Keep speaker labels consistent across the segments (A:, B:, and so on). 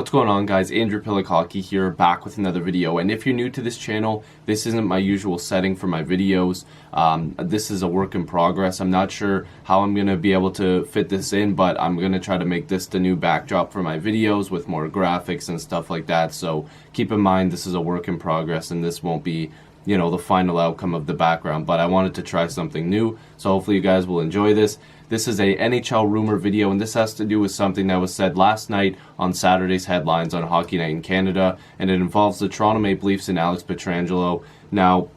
A: What's going on, guys? Andrew Piluk Hockey here, back with another video. And if you're new to this channel, this isn't my usual setting for my videos. This is a work in progress. I'm not sure how I'm going to be able to fit this in, but I'm going to try to make this the new backdrop for my videos with more graphics and stuff like that. So keep in mind, this is a work in progress, and this won't be, you know, the final outcome of the background, but I wanted to try something new, so hopefully you guys will enjoy this. This is a NHL rumor video, and this has to do with something that was said last night on Saturday's headlines on Hockey Night in Canada, and it involves the Toronto Maple Leafs and Alex Pietrangelo. Now,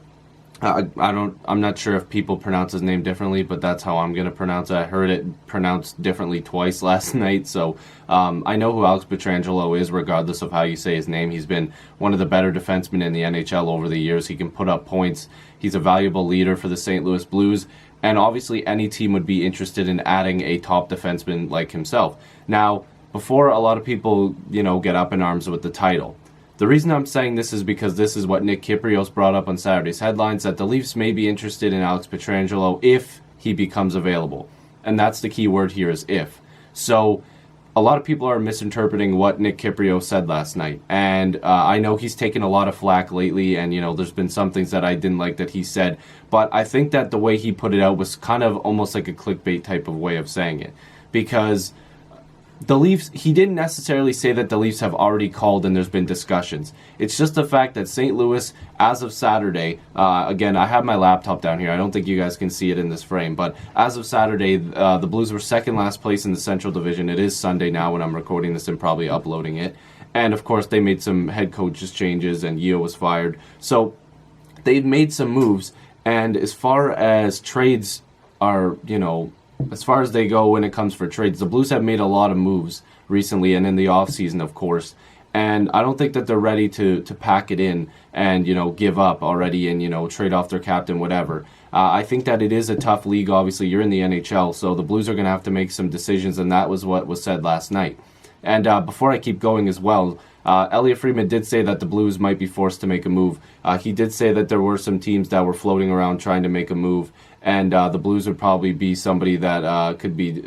A: I'm not sure if people pronounce his name differently, but that's how I'm going to pronounce it. I heard it pronounced differently twice last night, so I know who Alex Pietrangelo is regardless of how you say his name. He's been one of the better defensemen in the NHL over the years. He can put up points. He's a valuable leader for the St. Louis Blues, and obviously any team would be interested in adding a top defenseman like himself. Now, before a lot of people, get up in arms with the title, the reason I'm saying this is because this is what Nick Kypreos brought up on Saturday's headlines, that the Leafs may be interested in Alex Pietrangelo if he becomes available. And that's the key word here, is if. So a lot of people are misinterpreting what Nick Kypreos said last night. And I know he's taken a lot of flack lately, and there's been some things that I didn't like that he said. But I think that the way he put it out was kind of almost like a clickbait type of way of saying it. Because the Leafs, he didn't necessarily say that the Leafs have already called and there's been discussions. It's just the fact that St. Louis, as of Saturday, again, I have my laptop down here. I don't think you guys can see it in this frame, but as of Saturday, the Blues were second last place in the Central Division. It is Sunday now when I'm recording this and probably uploading it. And of course, they made some head coaches changes and Yeo was fired. So they've made some moves. And as far as trades are, as far as they go when it comes for trades, the Blues have made a lot of moves recently and in the offseason, of course. And I don't think that they're ready to pack it in and, give up already and, trade off their captain, whatever. I think that it is a tough league. Obviously, you're in the NHL, so the Blues are going to have to make some decisions, and that was what was said last night. And before I keep going as well, Elliotte Friedman did say that the Blues might be forced to make a move. He did say that there were some teams that were floating around trying to make a move, and the Blues would probably be somebody that could be,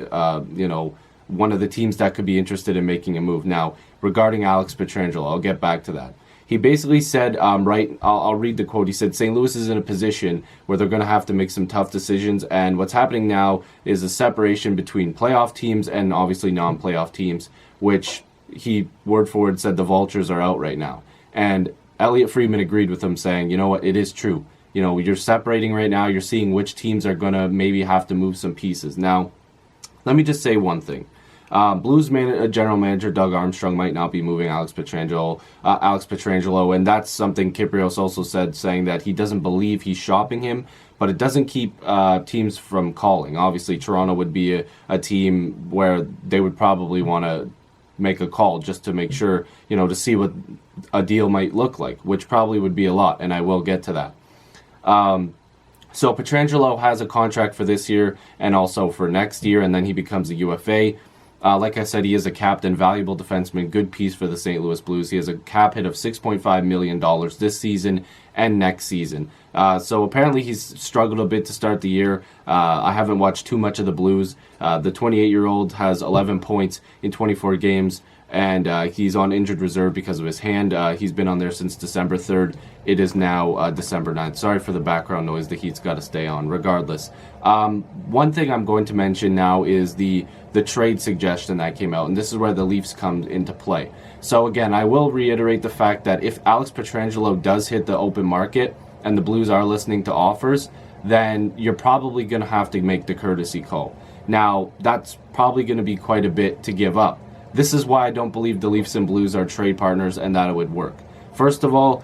A: one of the teams that could be interested in making a move. Now, regarding Alex Pietrangelo, I'll get back to that. He basically said, I'll read the quote. He said, St. Louis is in a position where they're going to have to make some tough decisions, and what's happening now is a separation between playoff teams and obviously non-playoff teams, which he, word for word, said the vultures are out right now. And Elliotte Friedman agreed with him, saying, you know what, it is true. You're separating right now. You're seeing which teams are going to maybe have to move some pieces. Now, let me just say one thing. Blues general manager Doug Armstrong might not be moving Alex Pietrangelo, and that's something Kypreos also said, saying that he doesn't believe he's shopping him, but it doesn't keep teams from calling. Obviously, Toronto would be a team where they would probably want to make a call just to make sure, to see what a deal might look like, which probably would be a lot, and I will get to that. So Pietrangelo has a contract for this year and also for next year, and then he becomes a UFA. Like I said, he is a captain, valuable defenseman, good piece for the St. Louis Blues. He has a cap hit of $6.5 million this season and next season. So apparently he's struggled a bit to start the year. I haven't watched too much of the Blues. The 28-year-old has 11 points in 24 games, and he's on injured reserve because of his hand. He's been on there since December 3rd. It is now December 9th. Sorry for the background noise. The heat's got to stay on regardless. One thing I'm going to mention now is the trade suggestion that came out, and this is where the Leafs come into play. So again, I will reiterate the fact that if Alex Pietrangelo does hit the open market and the Blues are listening to offers, then you're probably going to have to make the courtesy call. Now, that's probably going to be quite a bit to give up. This is why I don't believe the Leafs and Blues are trade partners and that it would work. First of all,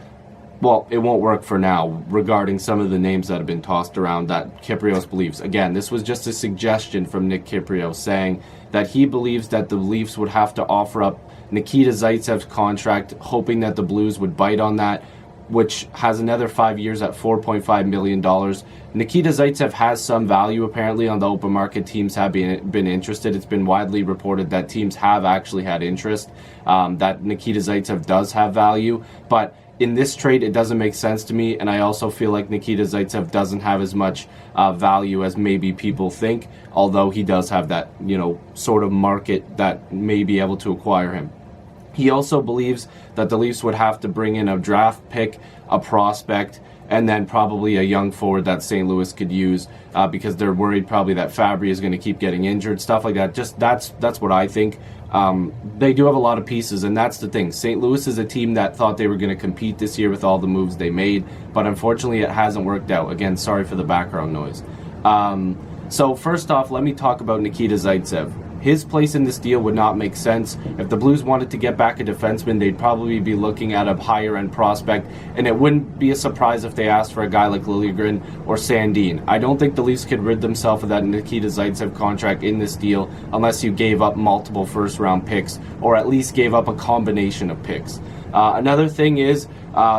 A: well, it won't work for now regarding some of the names that have been tossed around that Kypreos believes. Again, this was just a suggestion from Nick Kypreos saying that he believes that the Leafs would have to offer up Nikita Zaitsev's contract, hoping that the Blues would bite on that, which has another 5 years at $4.5 million. Nikita Zaitsev has some value apparently on the open market. Teams have been interested. It's been widely reported that teams have actually had interest, that Nikita Zaitsev does have value, but in this trade, it doesn't make sense to me, and I also feel like Nikita Zaitsev doesn't have as much value as maybe people think, although he does have that, sort of market that may be able to acquire him. He also believes that the Leafs would have to bring in a draft pick, a prospect, and then probably a young forward that St. Louis could use because they're worried probably that Fabry is going to keep getting injured, stuff like that. Just that's what I think. They do have a lot of pieces, and that's the thing. St. Louis is a team that thought they were going to compete this year with all the moves they made, but unfortunately it hasn't worked out. Again, sorry for the background noise. So first off, let me talk about Nikita Zaitsev. His place in this deal would not make sense. If the Blues wanted to get back a defenseman, they'd probably be looking at a higher-end prospect, and it wouldn't be a surprise if they asked for a guy like Liljegren or Sandin. I don't think the Leafs could rid themselves of that Nikita Zaitsev contract in this deal unless you gave up multiple first-round picks, or at least gave up a combination of picks. Another thing is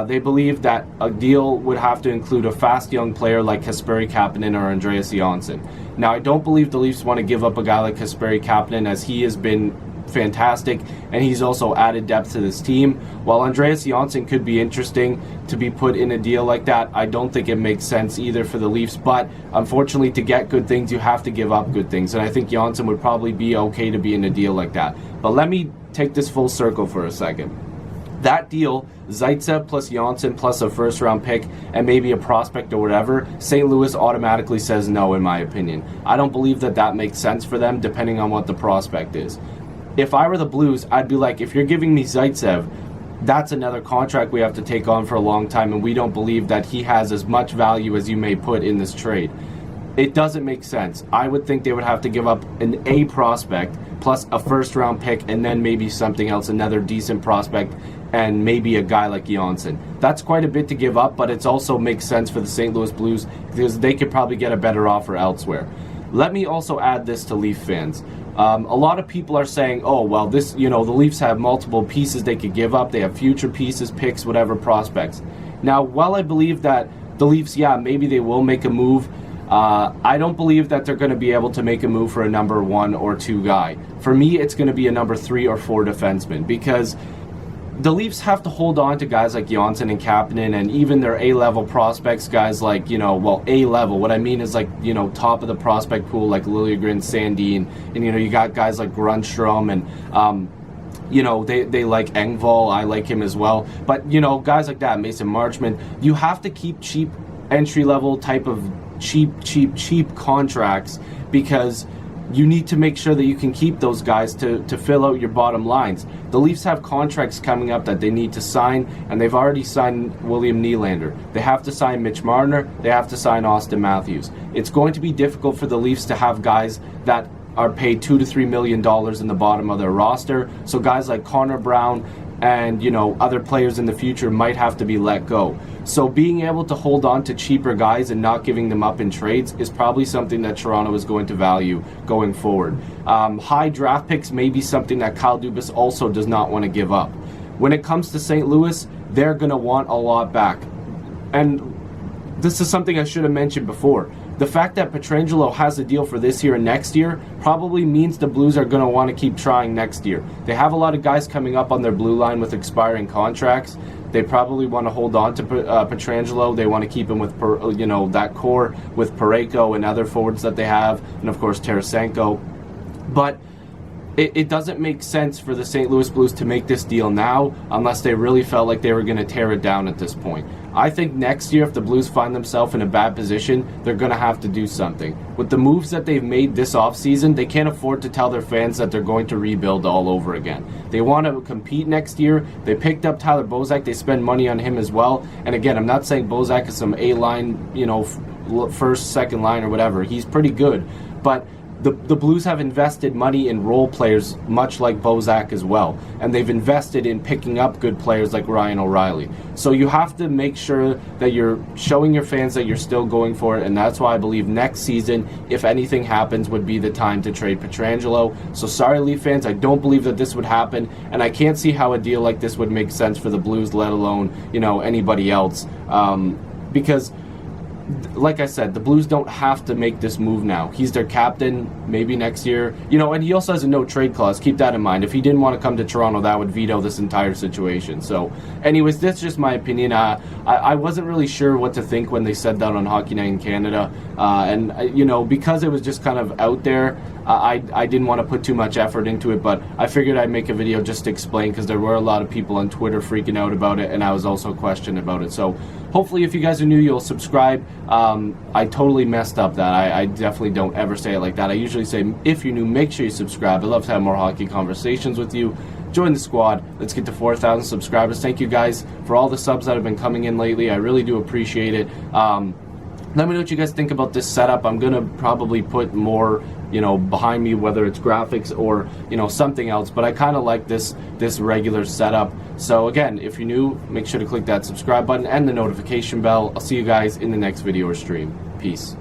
A: they believe that a deal would have to include a fast young player like Kasperi Kapanen or Andreas Johnsson. Now, I don't believe the Leafs want to give up a guy like Kasperi Kapanen, as he has been fantastic, and he's also added depth to this team. While Andreas Johnsson could be interesting to be put in a deal like that, I don't think it makes sense either for the Leafs. But unfortunately, to get good things, you have to give up good things, and I think Johnsson would probably be okay to be in a deal like that. But let me take this full circle for a second. That deal, Zaitsev plus Johnsson plus a first-round pick and maybe a prospect or whatever, St. Louis automatically says no, in my opinion. I don't believe that that makes sense for them, depending on what the prospect is. If I were the Blues, I'd be like, if you're giving me Zaitsev, that's another contract we have to take on for a long time, and we don't believe that he has as much value as you may put in this trade. It doesn't make sense. I would think they would have to give up an A prospect plus a first-round pick and then maybe something else, another decent prospect, and maybe a guy like Johnsson. That's quite a bit to give up, but it also makes sense for the St. Louis Blues because they could probably get a better offer elsewhere. Let me also add this to Leaf fans. A lot of people are saying, oh, well, the Leafs have multiple pieces they could give up. They have future pieces, picks, whatever, prospects. Now, while I believe that the Leafs, maybe they will make a move, I don't believe that they're going to be able to make a move for a number 1 or 2 guy. For me, it's going to be a number 3 or 4 defenseman, because the Leafs have to hold on to guys like Johnsson and Kapanen and even their A-level prospects, guys like, A-level. What I mean is top of the prospect pool like Liljegren, Sandin, and, you got guys like Grundstrom and, they like Engvall. I like him as well. But, guys like that, Mason Marchment, you have to keep cheap entry-level type of cheap contracts, because you need to make sure that you can keep those guys to fill out your bottom lines. The Leafs have contracts coming up that they need to sign, and they've already signed William Nylander. They have to sign Mitch Marner. They have to sign Austin Matthews. It's going to be difficult for the Leafs to have guys that are paid $2 to $3 million in the bottom of their roster. So guys like Connor Brown and other players in the future might have to be let go. So being able to hold on to cheaper guys and not giving them up in trades is probably something that Toronto is going to value going forward. High draft picks may be something that Kyle Dubas also does not want to give up. When it comes to St. Louis, they're going to want a lot back. And this is something I should have mentioned before. The fact that Pietrangelo has a deal for this year and next year probably means the Blues are going to want to keep trying next year. They have a lot of guys coming up on their blue line with expiring contracts. They probably want to hold on to Pietrangelo. They want to keep him with, that core with Parayko and other forwards that they have, and of course Tarasenko. But it doesn't make sense for the St. Louis Blues to make this deal now unless they really felt like they were going to tear it down at this point. I think next year, if the Blues find themselves in a bad position, they're going to have to do something. With the moves that they've made this offseason, they can't afford to tell their fans that they're going to rebuild all over again. They want to compete next year. They picked up Tyler Bozak. They spend money on him as well. And again, I'm not saying Bozak is some A-line, first, second line or whatever. He's pretty good. But the Blues have invested money in role players much like Bozak as well, and they've invested in picking up good players like Ryan O'Reilly. So you have to make sure that you're showing your fans that you're still going for it, and that's why I believe next season, if anything happens, would be the time to trade Pietrangelo. So sorry, Leaf fans, I don't believe that this would happen, and I can't see how a deal like this would make sense for the Blues, let alone anybody else, because like I said, the Blues don't have to make this move now. He's their captain, maybe next year. You know, and he also has a no-trade clause. Keep that in mind. If he didn't want to come to Toronto, that would veto this entire situation. So, anyways, that's just my opinion. I wasn't really sure what to think when they said that on Hockey Night in Canada. You know, because it was just kind of out there, I didn't want to put too much effort into it, but I figured I'd make a video just to explain, because there were a lot of people on Twitter freaking out about it, and I was also questioned about it. So hopefully if you guys are new, you'll subscribe. I totally messed up that. I definitely don't ever say it like that. I usually say, if you're new, make sure you subscribe. I'd love to have more hockey conversations with you. Join the squad. Let's get to 4,000 subscribers. Thank you guys for all the subs that have been coming in lately. I really do appreciate it. Let me know what you guys think about this setup. I'm going to probably put more, you know, behind me, whether it's graphics or, you know, something else. But I kind of like this regular setup. So again, if you're new, make sure to click that subscribe button and the notification bell. I'll see you guys in the next video or stream. Peace.